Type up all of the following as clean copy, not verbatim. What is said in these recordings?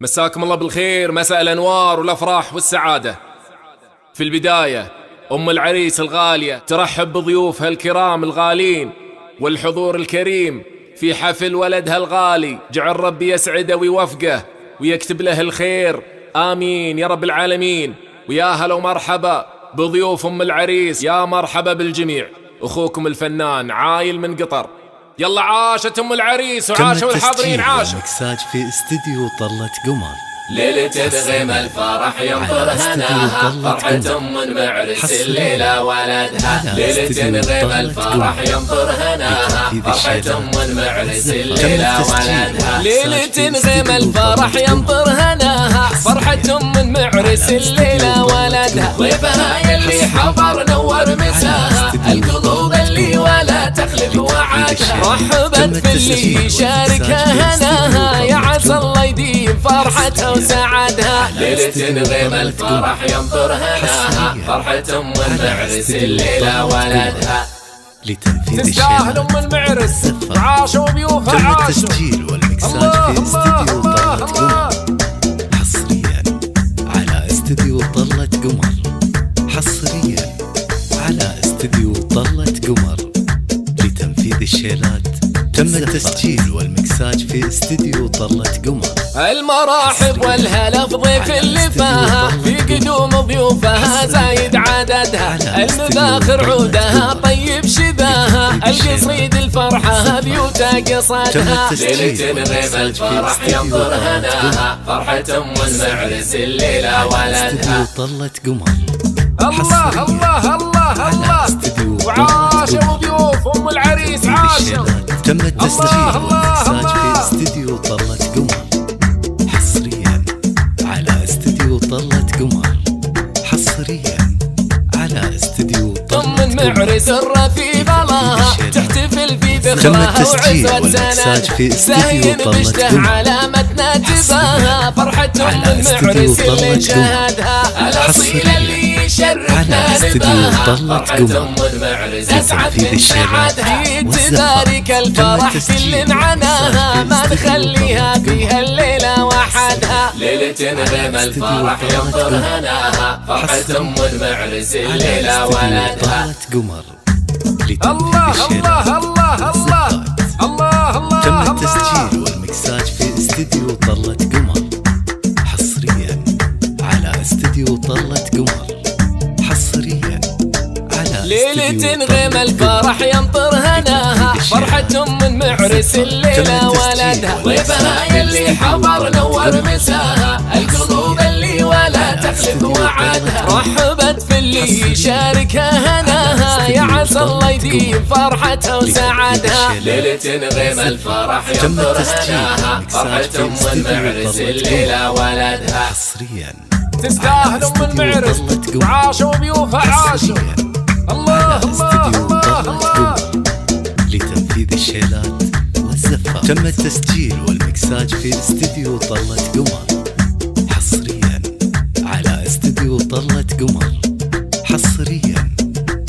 مساكم الله بالخير، مساء الأنوار والأفراح والسعادة. في البداية أم العريس الغالية ترحب بضيوفها الكرام الغالين والحضور الكريم في حفل ولدها الغالي. جعل ربي يسعده ويوفقه ويكتب له الخير، آمين يا رب العالمين. ويا هلا ومرحبا بضيوف أم العريس، يا مرحبا بالجميع. أخوكم الفنان عايل من قطر. يلا عاشت أم العريس وعاشوا الحاضرين عاشوا. مكساج في استديو طلة قمر، ليلة تدغم الفرح ينطر هناها، فرحة أم معرس الليلة ولدها. ليلة تدغم الفرح ينطر هناها، فرحة أم معرس الليلة ولدها. ليلة تدغم الفرح ينطر هناها، فرحة أم معرس الليلة ولدها. ضيفها يلي حضر نور مساها، القلوب اللي ولا تخلف وعدها. رحبت باللي يشاركها هناها، يا عسى الله يديم فرحتها وسعدها. ليلة تنغيم الفرح ينطر هناها، فرحة أم المعرس الليلة ولدها. تستاهل أم المعرس وعاشوا ضيوفها عاشوا. التسجيل والمكساج في استديو طلة قمر، حصريا على استديو طلة قمر، حصريا على استديو طلة قمر. لتنفيذ الشيلات تم التسجيل والمكساج في استديو طلة قمر. المراحب والهلا في ضيف اللي فاها، في قدوم ضيوفها زايد عددها. المباخر عودها طيب شذاها، القصيد الفرحة بيوتا قصدها. ليلة تنغيم الفرح ينطر هناها، فرحة أم المعرس الليلة ولدها. طلة قمر، الله الله الله الله، وعاشوا ضيوف أم العريس عاشوا. تم التسجيل والمكساج في استديو طلة قمر، حصريا على استديو طلة قمر، حصريا على استديو طلة أم المعرس الرفيق لها، تحتفل في ذكرها وعزوة سنة. زين بشته علامتنا تباها، فرحة أم المعرس اللي شهدها. الأصيل اللي يشرفنا نباها، فرحة أم المعرس أسعد من سعدها. تبارك الفرح كل عناها، ما نخليها فيها الليلة وحدها. ليلة تنغيم الفرح ينطر هناها، فرحة أم المعرس الليلة ولدها. قمر. الله الله الله الله الله الله. تم التسجيل والمكساج في استديو طلة قمر، حصريا على استديو طلة قمر، حصريا على ليلة تنغيم الفرح ينطر هناها، فرحة أم المعرس الليلة ولدها. ضيفها يلي حضر نور مساها، القلوب اللي ولا تخلف وعدها. رحبت في اللي يشاركها هناها، يا عسى الله يديم فرحتها وسعدها. ليلة تنغيم الفرح ينطر هناها، فرحة أم المعرس الليلة ولدها. حصريا تستاهل أم المعرس وعاشوا ضيوفها عاشوا. الله الله الله الله. لتنفيذ الشيلات والزفات تم التسجيل والمكساج في استديو طلة قمر، حصريا على استديو طلة قمر، حصريا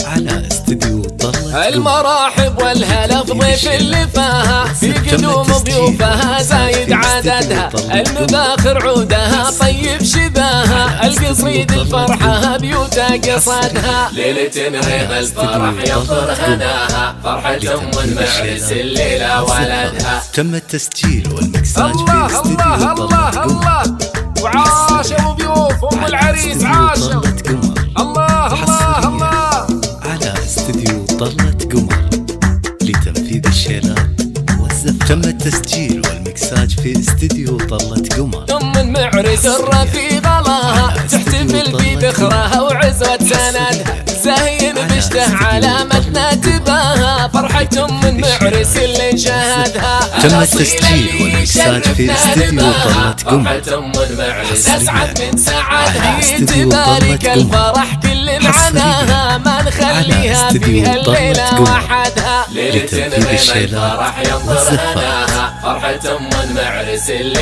على استديو طلة قمر. المراحب والهلا في ضيف اللي فاها، في قدوم ضيوفها زايد عددها. المباخر عودها طيب شذاها، القصيد الفرحة بيوتا قصدها. ليلة تنغيم الفرح ينطر هناها، فرحة أم المعرس الليلة ولدها. تم التسجيل والمكساج في الله استديو الله الله طلة الله، قمر، وعاشوا ضيوف أم العريس عاشوا. الله الله الله. على استديو طلة قمر. لتنفيذ الشيلات والزفات تم التسجيل والمكساج في استديو طلة قمر. أم المعرس الرفيق لها، تحتفل في ذكرها وعزوة سندها. زين بشته علامتنا تباها، فرحة أم المعرس اللي شهدها. تم التسجيل والمكساج في استديو طلة قمر، فرحة أم المعرس أسعد من على سعدها. استديو تبارك طلة قمر. الفرح كل عناها، ما نخليها فيها الليلة وحدها. ليلة تنغيم الفرح ينطر هناها، فرحة أم المعرس الليلة